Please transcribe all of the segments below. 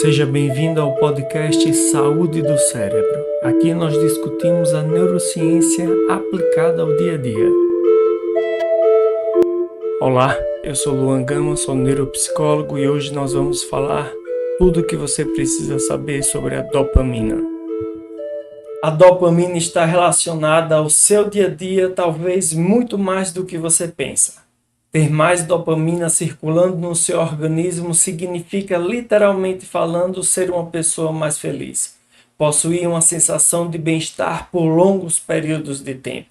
Seja bem-vindo ao podcast Saúde do Cérebro. Aqui nós discutimos a neurociência aplicada ao dia a dia. Olá, eu sou Luan Gama, sou neuropsicólogo e hoje nós vamos falar tudo o que você precisa saber sobre a dopamina. A dopamina está relacionada ao seu dia a dia, talvez muito mais do que você pensa. Ter mais dopamina circulando no seu organismo significa, literalmente falando, ser uma pessoa mais feliz. Possuir uma sensação de bem-estar por longos períodos de tempo.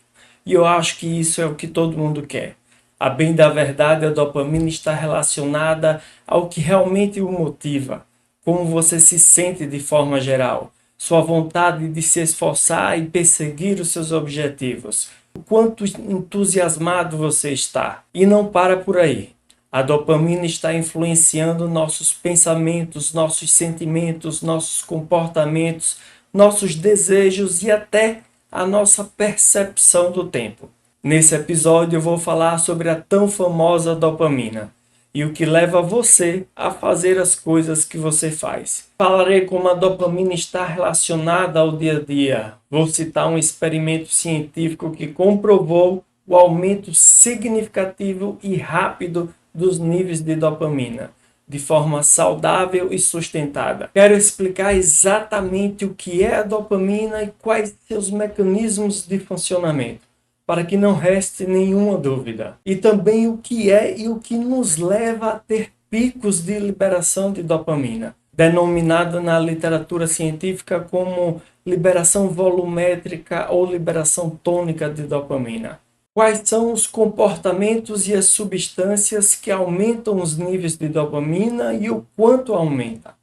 E eu acho que isso é o que todo mundo quer. A bem da verdade, a dopamina está relacionada ao que realmente o motiva, como você se sente de forma geral, sua vontade de se esforçar e perseguir os seus objetivos. O quanto entusiasmado você está. E não para por aí. A dopamina está influenciando nossos pensamentos, nossos sentimentos, nossos comportamentos, nossos desejos e até a nossa percepção do tempo. Nesse episódio eu vou falar sobre a tão famosa dopamina e o que leva você a fazer as coisas que você faz. Falarei como a dopamina está relacionada ao dia a dia. Vou citar um experimento científico que comprovou o aumento significativo e rápido dos níveis de dopamina, de forma saudável e sustentada. Quero explicar exatamente o que é a dopamina e quais seus mecanismos de funcionamento, para que não reste nenhuma dúvida. E também o que é e o que nos leva a ter picos de liberação de dopamina, denominada na literatura científica como liberação volumétrica ou liberação tônica de dopamina. Quais são os comportamentos e as substâncias que aumentam os níveis de dopamina e o quanto aumenta?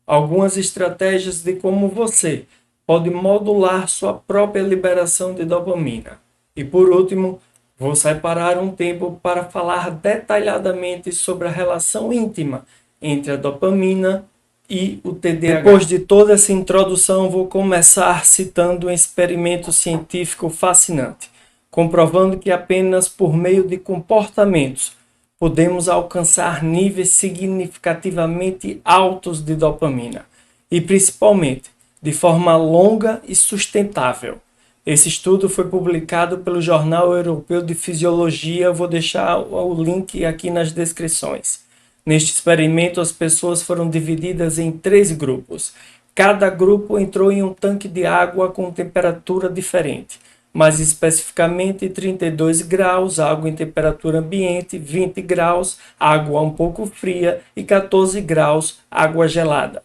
Algumas estratégias de como você pode modular sua própria liberação de dopamina. E por último, vou separar um tempo para falar detalhadamente sobre a relação íntima entre a dopamina e o TDAH. Depois de toda essa introdução, vou começar citando um experimento científico fascinante, comprovando que apenas por meio de comportamentos podemos alcançar níveis significativamente altos de dopamina, e principalmente de forma longa e sustentável. Esse estudo foi publicado pelo Jornal Europeu de Fisiologia. Vou deixar o link aqui nas descrições. Neste experimento, as pessoas foram divididas em 3 grupos. Cada grupo entrou em um tanque de água com temperatura diferente, mais especificamente 32 graus, água em temperatura ambiente, 20 graus, água um pouco fria e 14 graus, água gelada.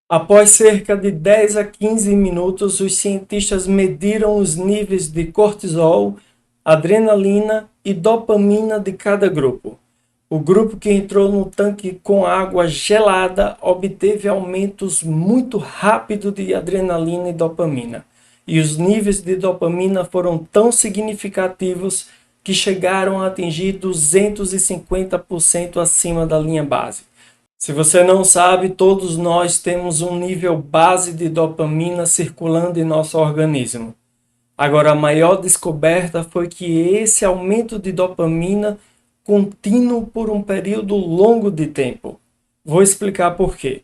Após cerca de 10 a 15 minutos, os cientistas mediram os níveis de cortisol, adrenalina e dopamina de cada grupo. O grupo que entrou no tanque com água gelada obteve aumentos muito rápidos de adrenalina e dopamina. E os níveis de dopamina foram tão significativos que chegaram a atingir 250% acima da linha base. Se você não sabe, todos nós temos um nível base de dopamina circulando em nosso organismo. Agora, a maior descoberta foi que esse aumento de dopamina contínuo por um período longo de tempo. Vou explicar por quê.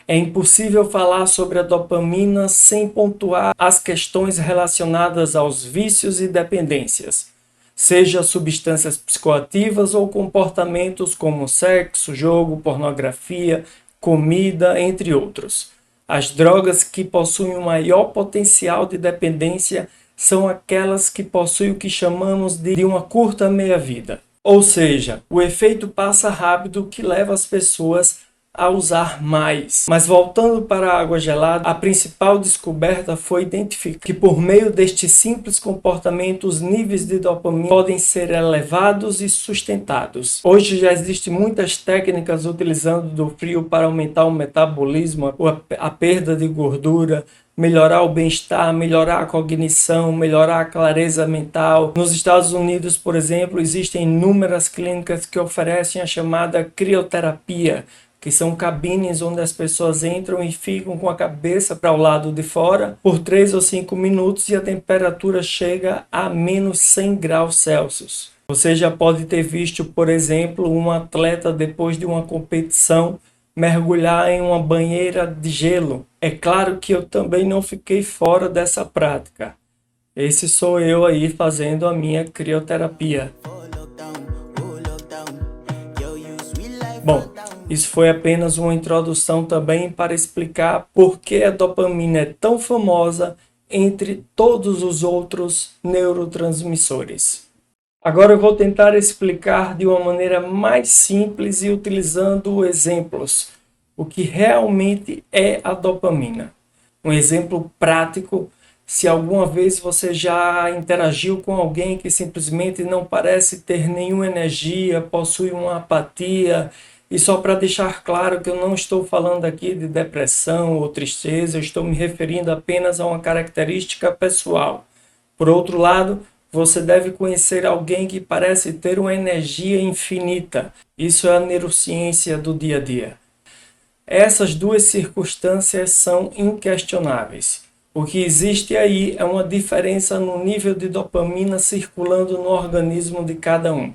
É impossível falar sobre a dopamina sem pontuar as questões relacionadas aos vícios e dependências, seja substâncias psicoativas ou comportamentos como sexo, jogo, pornografia, comida, entre outros. As drogas que possuem o maior potencial de dependência são aquelas que possuem o que chamamos de uma curta meia-vida. Ou seja, o efeito passa rápido que leva as pessoas a usar mais. Mas voltando para a água gelada, a principal descoberta foi identificar que por meio deste simples comportamento os níveis de dopamina podem ser elevados e sustentados. Hoje já existem muitas técnicas utilizando do frio para aumentar o metabolismo, a perda de gordura, melhorar o bem-estar, melhorar a cognição, melhorar a clareza mental. Nos Estados Unidos, por exemplo, existem inúmeras clínicas que oferecem a chamada crioterapia, que são cabines onde as pessoas entram e ficam com a cabeça para o lado de fora por 3 ou 5 minutos e a temperatura chega a menos 100 graus Celsius. Você já pode ter visto, por exemplo, um atleta depois de uma competição mergulhar em uma banheira de gelo. É claro que eu também não fiquei fora dessa prática. Esse sou eu aí fazendo a minha crioterapia. Bom, isso foi apenas uma introdução também para explicar por que a dopamina é tão famosa entre todos os outros neurotransmissores. Agora eu vou tentar explicar de uma maneira mais simples e utilizando exemplos o que realmente é a dopamina. Um exemplo prático, se alguma vez você já interagiu com alguém que simplesmente não parece ter nenhuma energia, possui uma apatia, e só para deixar claro que eu não estou falando aqui de depressão ou tristeza, eu estou me referindo apenas a uma característica pessoal. Por outro lado, você deve conhecer alguém que parece ter uma energia infinita. Isso é a neurociência do dia a dia. Essas duas circunstâncias são inquestionáveis. O que existe aí é uma diferença no nível de dopamina circulando no organismo de cada um.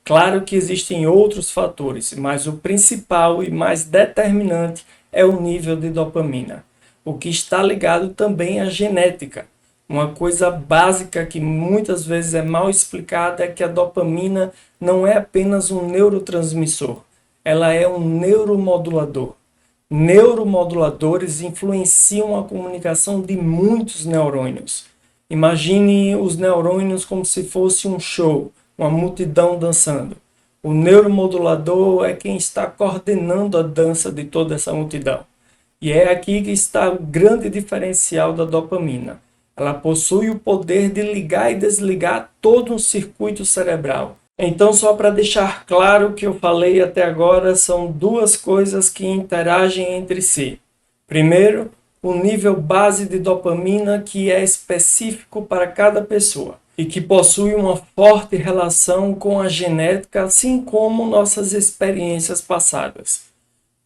Claro que existem outros fatores, mas o principal e mais determinante é o nível de dopamina. O que está ligado também à genética. Uma coisa básica que muitas vezes é mal explicada é que a dopamina não é apenas um neurotransmissor, ela é um neuromodulador. Neuromoduladores influenciam a comunicação de muitos neurônios. Imagine os neurônios como se fosse um show, uma multidão dançando. O neuromodulador é quem está coordenando a dança de toda essa multidão. E é aqui que está o grande diferencial da dopamina. Ela possui o poder de ligar e desligar todo um circuito cerebral. Então, só para deixar claro o que eu falei até agora, são duas coisas que interagem entre si. Primeiro, o nível base de dopamina, que é específico para cada pessoa e que possui uma forte relação com a genética, assim como nossas experiências passadas.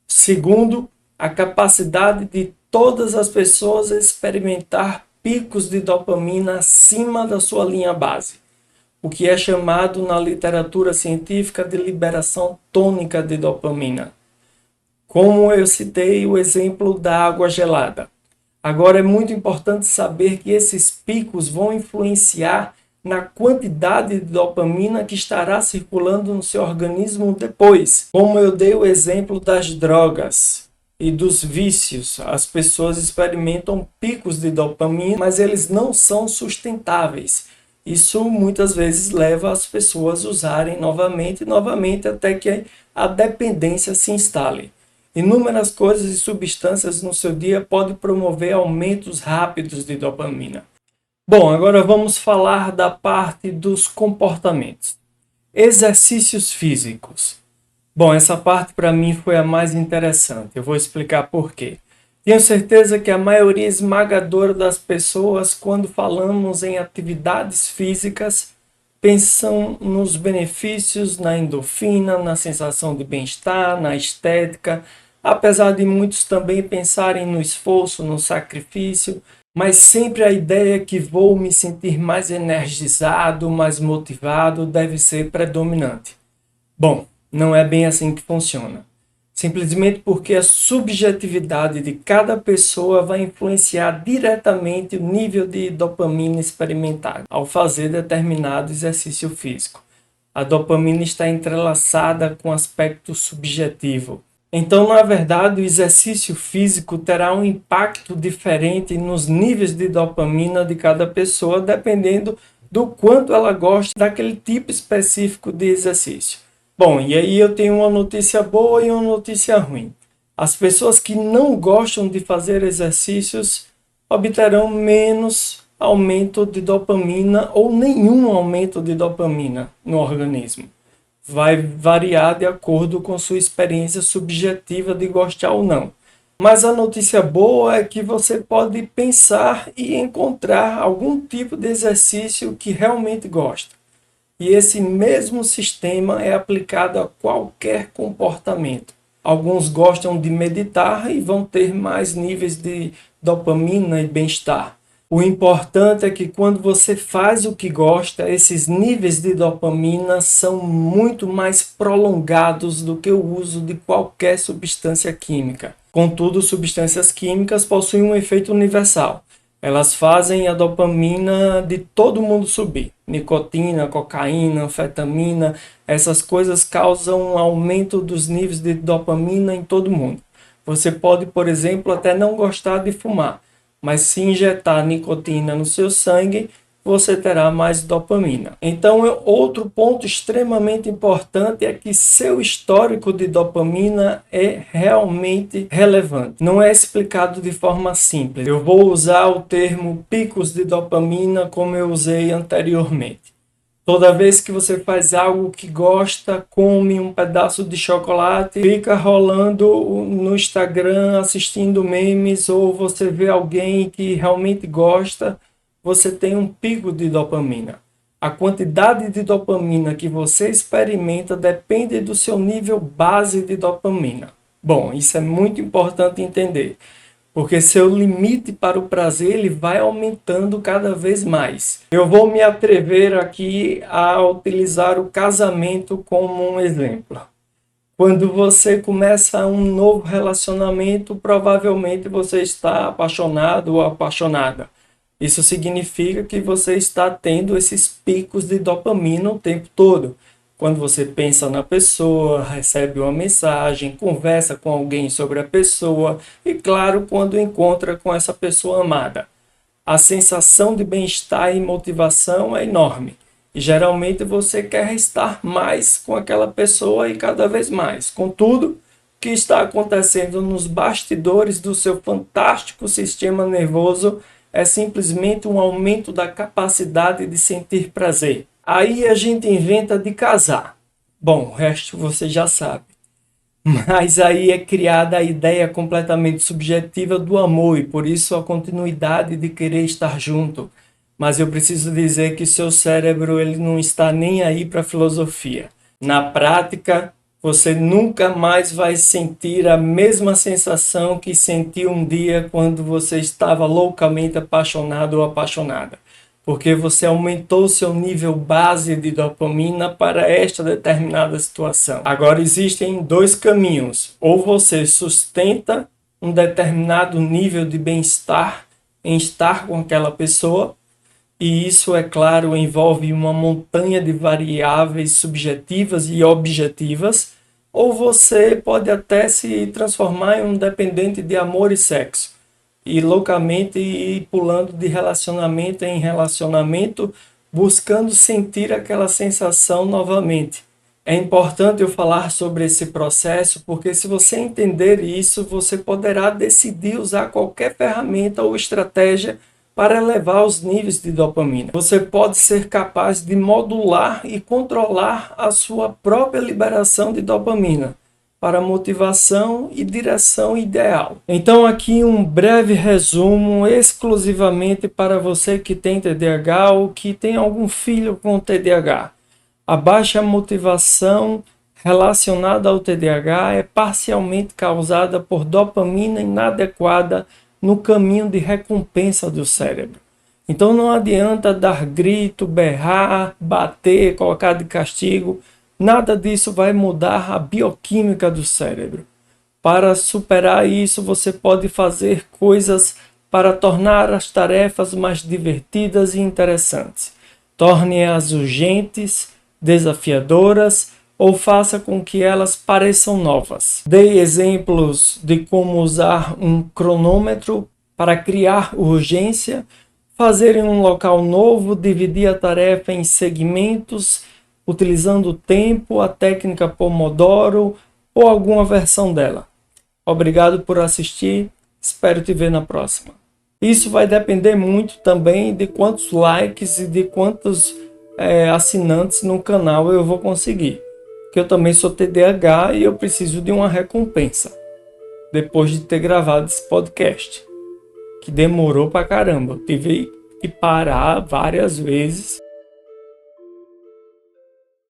Segundo, a capacidade de todas as pessoas experimentar picos de dopamina acima da sua linha base, o que é chamado na literatura científica de liberação tônica de dopamina. Como eu citei o exemplo da água gelada. Agora é muito importante saber que esses picos vão influenciar na quantidade de dopamina que estará circulando no seu organismo depois. Como eu dei o exemplo das drogas e dos vícios, as pessoas experimentam picos de dopamina, mas eles não são sustentáveis. Isso muitas vezes leva as pessoas a usarem novamente e novamente até que a dependência se instale. Inúmeras coisas e substâncias no seu dia podem promover aumentos rápidos de dopamina. Bom, agora vamos falar da parte dos comportamentos. Exercícios físicos. Bom, essa parte para mim foi a mais interessante. Eu vou explicar por quê. Tenho certeza que a maioria esmagadora das pessoas, quando falamos em atividades físicas, pensam nos benefícios, na endorfina, na sensação de bem-estar, na estética, apesar de muitos também pensarem no esforço, no sacrifício, mas sempre a ideia que vou me sentir mais energizado, mais motivado, deve ser predominante. Bom, não é bem assim que funciona. Simplesmente porque a subjetividade de cada pessoa vai influenciar diretamente o nível de dopamina experimentado ao fazer determinado exercício físico. A dopamina está entrelaçada com o aspecto subjetivo. Então, na verdade, o exercício físico terá um impacto diferente nos níveis de dopamina de cada pessoa, dependendo do quanto ela gosta daquele tipo específico de exercício. Bom, e aí eu tenho uma notícia boa e uma notícia ruim. As pessoas que não gostam de fazer exercícios obterão menos aumento de dopamina ou nenhum aumento de dopamina no organismo. Vai variar de acordo com sua experiência subjetiva de gostar ou não. Mas a notícia boa é que você pode pensar e encontrar algum tipo de exercício que realmente gosta. E esse mesmo sistema é aplicado a qualquer comportamento. Alguns gostam de meditar e vão ter mais níveis de dopamina e bem-estar. O importante é que quando você faz o que gosta, esses níveis de dopamina são muito mais prolongados do que o uso de qualquer substância química. Contudo, substâncias químicas possuem um efeito universal. Elas fazem a dopamina de todo mundo subir. Nicotina, cocaína, anfetamina, essas coisas causam um aumento dos níveis de dopamina em todo mundo. Você pode, por exemplo, até não gostar de fumar, mas se injetar nicotina no seu sangue, você terá mais dopamina. Então, outro ponto extremamente importante é que seu histórico de dopamina é realmente relevante. Não é explicado de forma simples. Eu vou usar o termo picos de dopamina como eu usei anteriormente. Toda vez que você faz algo que gosta, come um pedaço de chocolate, fica rolando no Instagram assistindo memes, ou você vê alguém que realmente gosta, você tem um pico de dopamina. A quantidade de dopamina que você experimenta depende do seu nível base de dopamina. Bom, isso é muito importante entender, porque seu limite para o prazer ele vai aumentando cada vez mais. Eu vou me atrever aqui a utilizar o casamento como um exemplo. Quando você começa um novo relacionamento, provavelmente você está apaixonado ou apaixonada. Isso significa que você está tendo esses picos de dopamina o tempo todo. Quando você pensa na pessoa, recebe uma mensagem, conversa com alguém sobre a pessoa e, claro, quando encontra com essa pessoa amada. A sensação de bem-estar e motivação é enorme. E geralmente você quer estar mais com aquela pessoa e cada vez mais. Contudo, o que está acontecendo nos bastidores do seu fantástico sistema nervoso é simplesmente um aumento da capacidade de sentir prazer. Aí a gente inventa de casar. Bom, o resto você já sabe. Mas aí é criada a ideia completamente subjetiva do amor e por isso a continuidade de querer estar junto. Mas eu preciso dizer que seu cérebro ele não está nem aí para a filosofia. Na prática, você nunca mais vai sentir a mesma sensação que sentiu um dia quando você estava loucamente apaixonado ou apaixonada, porque você aumentou seu nível base de dopamina para esta determinada situação. Agora existem dois caminhos: ou você sustenta um determinado nível de bem-estar em estar com aquela pessoa, e isso, é claro, envolve uma montanha de variáveis subjetivas e objetivas, ou você pode até se transformar em um dependente de amor e sexo, e loucamente ir pulando de relacionamento em relacionamento, buscando sentir aquela sensação novamente. É importante eu falar sobre esse processo, porque se você entender isso, você poderá decidir usar qualquer ferramenta ou estratégia para elevar os níveis de dopamina. Você pode ser capaz de modular e controlar a sua própria liberação de dopamina para motivação e direção ideal. Então aqui um breve resumo exclusivamente para você que tem TDAH ou que tem algum filho com TDAH. A baixa motivação relacionada ao TDAH é parcialmente causada por dopamina inadequada no caminho de recompensa do cérebro. Então não adianta dar grito, berrar, bater, colocar de castigo. Nada disso vai mudar a bioquímica do cérebro. Para superar isso, você pode fazer coisas para tornar as tarefas mais divertidas e interessantes. Torne-as urgentes, desafiadoras ou faça com que elas pareçam novas. Dei exemplos de como usar um cronômetro para criar urgência, fazer em um local novo, dividir a tarefa em segmentos, utilizando o tempo, a técnica Pomodoro ou alguma versão dela. Obrigado por assistir, espero te ver na próxima. Isso vai depender muito também de quantos likes e de quantos assinantes no canal eu vou conseguir. Porque eu também sou TDAH e eu preciso de uma recompensa. Depois de ter gravado esse podcast, que demorou pra caramba. Eu tive que parar várias vezes